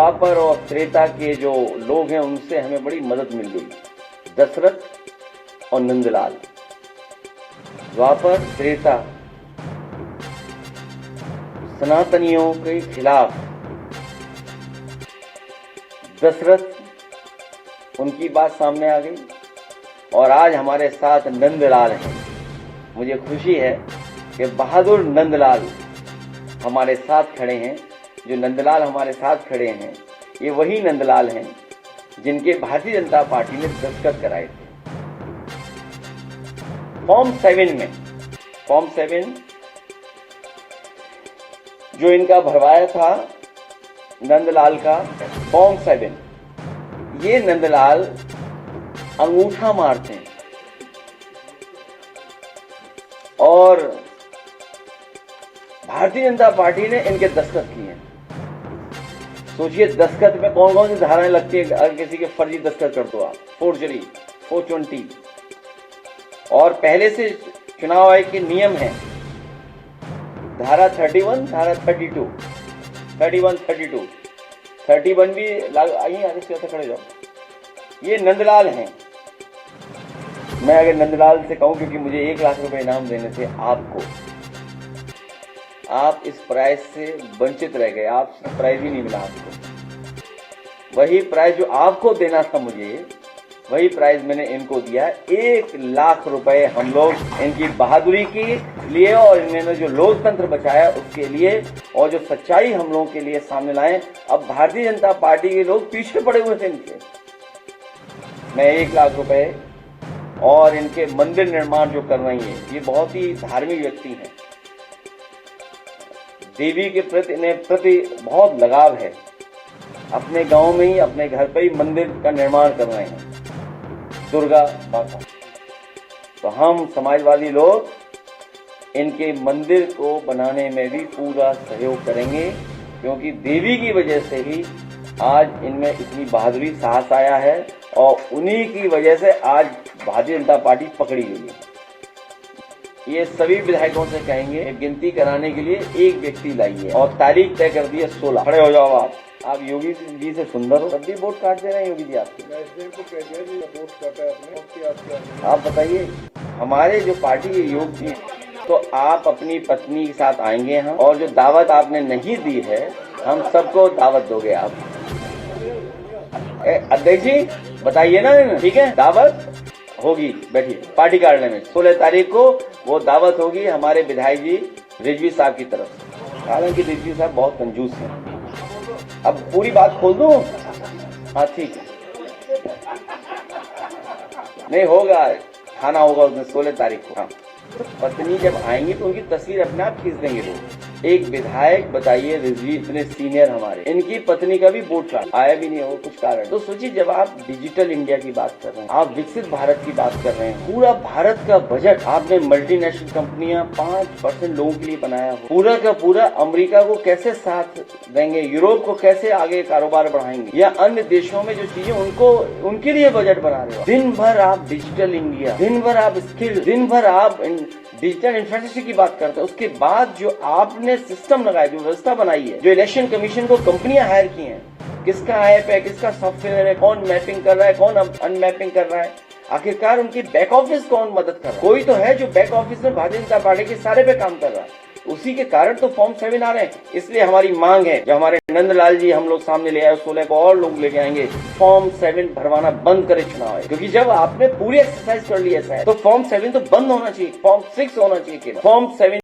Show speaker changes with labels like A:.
A: द्वापर और त्रेता के जो लोग हैं उनसे हमें बड़ी मदद मिल गई, दशरथ और नंदलाल। द्वापर त्रेता सनातनियों के खिलाफ दशरथ, उनकी बात सामने आ गई और आज हमारे साथ नंदलाल हैं। मुझे खुशी है कि बहादुर नंदलाल हमारे साथ खड़े हैं। जो नंदलाल हमारे साथ खड़े हैं ये वही नंदलाल हैं जिनके भारतीय जनता पार्टी ने दस्तखत कराए थे फॉर्म 7 में। फॉर्म 7 जो इनका भरवाया था नंदलाल का फॉर्म 7, ये नंदलाल अंगूठा मारते हैं और भारतीय जनता पार्टी ने इनके दस्तखत किए हैं। सोचिए दस्तखत में कौन कौन सी धाराएं लगती है अगर किसी के फर्जी दस्तखत कर दो आप, फोर्जरी 420। और पहले से चुनाव आयोग के नियम है, धारा 31, धारा 32, 31, 32, 31 भी लागू। आइए आगे से खड़े जाओ। ये नंदलाल हैं। मैं अगर नंदलाल से कहूं, क्योंकि मुझे 1 लाख रुपए इनाम देने थे आपको, आप इस प्राइज से वंचित रह गए। आप प्राइज ही नहीं मिला आपको। वही प्राइज जो आपको देना था मुझे, वही प्राइज मैंने इनको दिया। 1 लाख रुपए हम लोग इनकी बहादुरी के लिए और इन्होंने जो लोकतंत्र बचाया उसके लिए और जो सच्चाई हम लोगों के लिए सामने लाए। अब भारतीय जनता पार्टी के लोग पीछे पड़े हुए थे इनके। मैं 1 लाख रुपए और इनके मंदिर निर्माण जो कर रही है, ये बहुत ही धार्मिक व्यक्ति हैं। देवी के प्रति इन्हें बहुत लगाव है। अपने गांव में ही, अपने घर पे ही मंदिर का निर्माण कर रहे हैं, दुर्गा माता। तो हम समाजवादी लोग इनके मंदिर को बनाने में भी पूरा सहयोग करेंगे, क्योंकि देवी की वजह से ही आज इनमें इतनी बहादुरी, साहस आया है और उन्हीं की वजह से आज भारतीय जनता पार्टी पकड़ी गई है। ये सभी विधायकों से कहेंगे गिनती कराने के लिए एक व्यक्ति लाइए और तारीख तय कर दी है 16। खड़े हो जाओ आप योगी जी से सुंदर हो, तब भी वोट काट दे रहे हैं योगी जी आपके। आप बताइए, हमारे जो पार्टी के योग जी, तो आप अपनी पत्नी के साथ आएंगे यहाँ, और जो दावत आपने नहीं दी है हम सबको दावत दोगे आप। अध्यक्ष जी बताइए ना, ठीक है, दावत होगी। बैठिए पार्टी कार्यालय में 16 तारीख को वो दावत होगी हमारे विधायक जी रिजवी साहब की तरफ से। हालांकि रिजवी साहब बहुत कंजूस हैं। अब पूरी बात खोल दूं? हाँ ठीक है, नहीं होगा, खाना होगा उस दिन 16 तारीख को। हाँ, पत्नी जब आएंगी तो उनकी तस्वीर अपने आप खींच देंगे लोग। एक विधायक बताइए, रिजवी इतने सीनियर हमारे, इनकी पत्नी का भी वोट कार्ड आया भी नहीं हो कुछ कारण। तो सोचिए, जब आप डिजिटल इंडिया की बात कर रहे हैं, आप विकसित भारत की बात कर रहे हैं, पूरा भारत का बजट आपने मल्टीनेशनल कंपनियां 5% लोगों के लिए बनाया हो, पूरा का पूरा अमेरिका को कैसे साथ देंगे, यूरोप को कैसे आगे कारोबार बढ़ाएंगे, या अन्य देशों में जो चीजें उनको उनके लिए बजट बना रहे हो। दिन भर आप डिजिटल इंडिया, दिन भर आप स्किल, दिन भर आप डिजिटल इंफ्रास्ट्रक्चर की बात करते हैं। उसके बाद जो आपने सिस्टम लगाया, जो व्यवस्था बनाई है, जो इलेक्शन कमीशन को कंपनियां हायर की हैं, किसका ऐप है, किसका सॉफ्टवेयर है, कौन मैपिंग कर रहा है, कौन अनमैपिंग कर रहा है, आखिरकार उनकी बैक ऑफिस कौन मदद कर रहा है? कोई तो है जो बैक ऑफिस में भारतीय जनता पार्टी के सारे पे काम कर रहा है। उसी के कारण तो फॉर्म 7 आ रहे हैं। इसलिए हमारी मांग है, जो हमारे नंदलाल जी हम लोग सामने ले आए, 16 को और लोग लेके आएंगे, फॉर्म 7 भरवाना बंद करे चुनाव है। क्योंकि जब आपने पूरी एक्सरसाइज कर ली है तो फॉर्म 7 तो बंद होना चाहिए, फॉर्म 6 होना चाहिए। फॉर्म 7